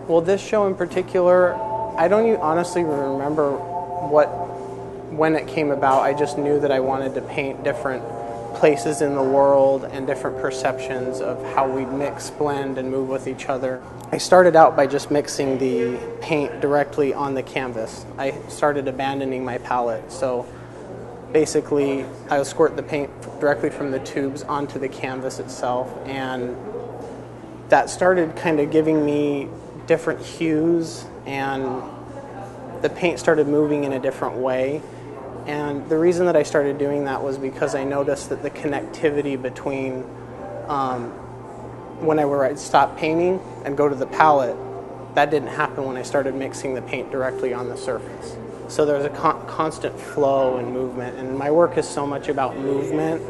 Well, this show in particular, I don't even honestly remember when it came about. I just knew that I wanted to paint different places in the world and different perceptions of how we mix, blend, and move with each other. I started out by just mixing the paint directly on the canvas. I started abandoning my palette, so basically I would squirt the paint directly from the tubes onto the canvas itself, and that started kind of giving me different hues, and the paint started moving in a different way. And the reason that I started doing that was because I noticed that the connectivity between when I would stop painting and go to the palette, that didn't happen when I started mixing the paint directly on the surface. So there's a constant flow and movement, and my work is so much about movement.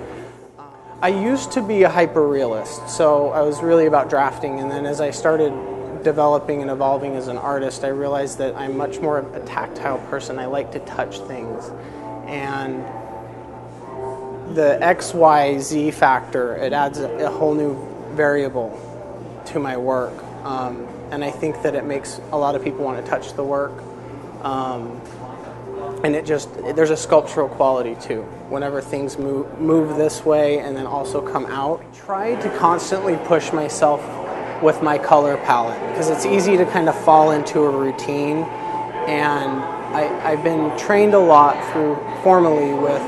I used to be a hyper-realist, so I was really about drafting, and then as I started developing and evolving as an artist, I realized that I'm much more of a tactile person. I like to touch things. And the XYZ factor, it adds a whole new variable to my work. And I think that it makes a lot of people want to touch the work. And there's a sculptural quality too. Whenever things move this way and then also come out. I try to constantly push myself with my color palette because it's easy to kind of fall into a routine, and I've been trained a lot formally with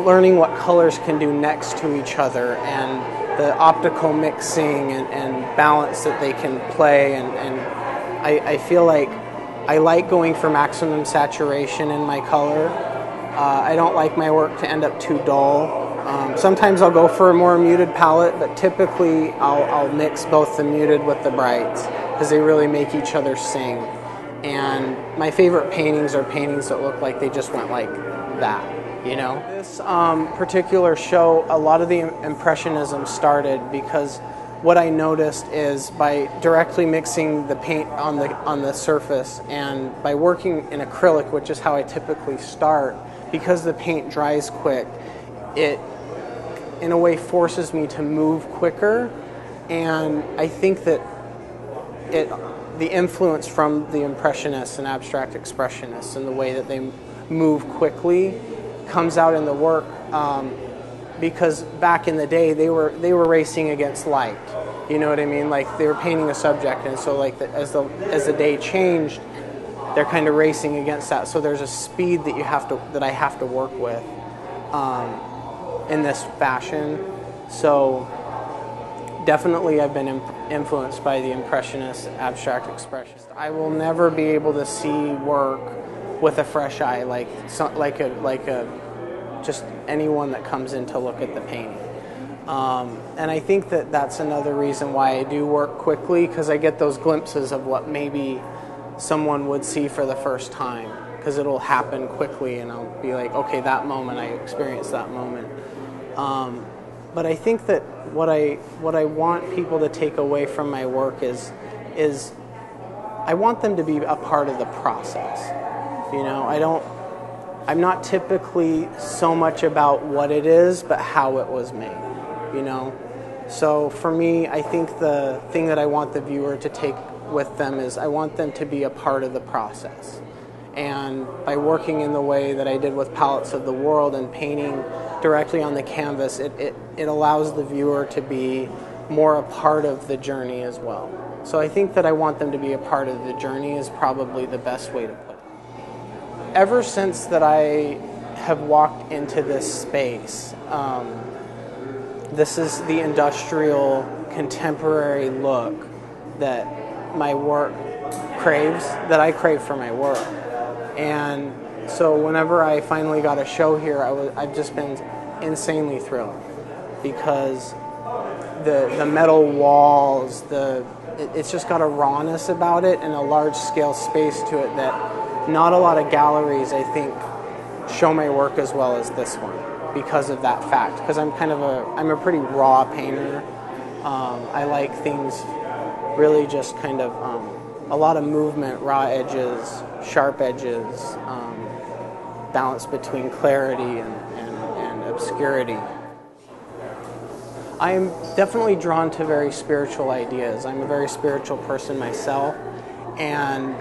learning what colors can do next to each other and the optical mixing and balance that they can play, and I feel like I like going for maximum saturation in my color. I don't like my work to end up too dull. Sometimes I'll go for a more muted palette, but typically I'll mix both the muted with the brights because they really make each other sing. And my favorite paintings are paintings that look like they just went like that, you know? This particular show, a lot of the Impressionism started because what I noticed is by directly mixing the paint on the surface and by working in acrylic, which is how I typically start, because the paint dries quick, it in a way forces me to move quicker, and I think that the influence from the Impressionists and Abstract Expressionists and the way that they move quickly comes out in the work, because back in the day they were racing against light. You know what I mean? Like they were painting a subject, and so like as the day changed, they're kind of racing against that. So there's a speed that I have to work with in this fashion. So definitely I've been influenced by the Impressionists, Abstract Expressionists. I will never be able to see work with a fresh eye, like just anyone that comes in to look at the painting. And I think that that's another reason why I do work quickly, because I get those glimpses of what maybe someone would see for the first time, because it'll happen quickly and I'll be like, okay, that moment, I experienced that moment. But I think that what I want people to take away from my work is I want them to be a part of the process. You know, I'm not typically so much about what it is, but how it was made, you know? So for me, I think the thing that I want the viewer to take with them is I want them to be a part of the process. And by working in the way that I did with Palettes of the World and painting directly on the canvas, it allows the viewer to be more a part of the journey as well. So I think that I want them to be a part of the journey is probably the best way to put it. Ever since that I have walked into this space, this is the industrial, contemporary look that my work craves, that I crave for my work. And so whenever I finally got a show here, I've just been insanely thrilled, because the metal walls, it's just got a rawness about it and a large-scale space to it that not a lot of galleries, I think, show my work as well as this one because of that fact. Because I'm a pretty raw painter. I like things really just kind of a lot of movement, raw edges, sharp edges, balance between clarity and obscurity. I'm definitely drawn to very spiritual ideas. I'm a very spiritual person myself, and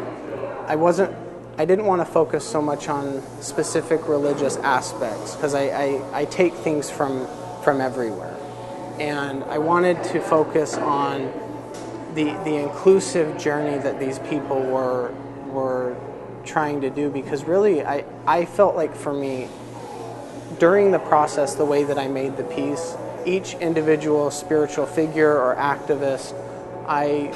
I didn't want to focus so much on specific religious aspects, because I take things from everywhere. And I wanted to focus on the inclusive journey that these people were trying to do, because really I felt like, for me, during the process, the way that I made the piece, each individual spiritual figure or activist, I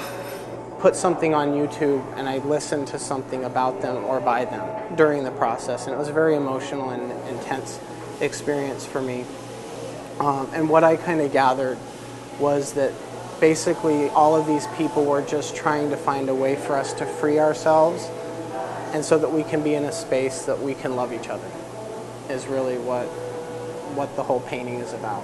put something on YouTube and I listened to something about them or by them during the process, and it was a very emotional and intense experience for me. And what I kind of gathered was that basically all of these people were just trying to find a way for us to free ourselves, and so that we can be in a space that we can love each other, is really what the whole painting is about.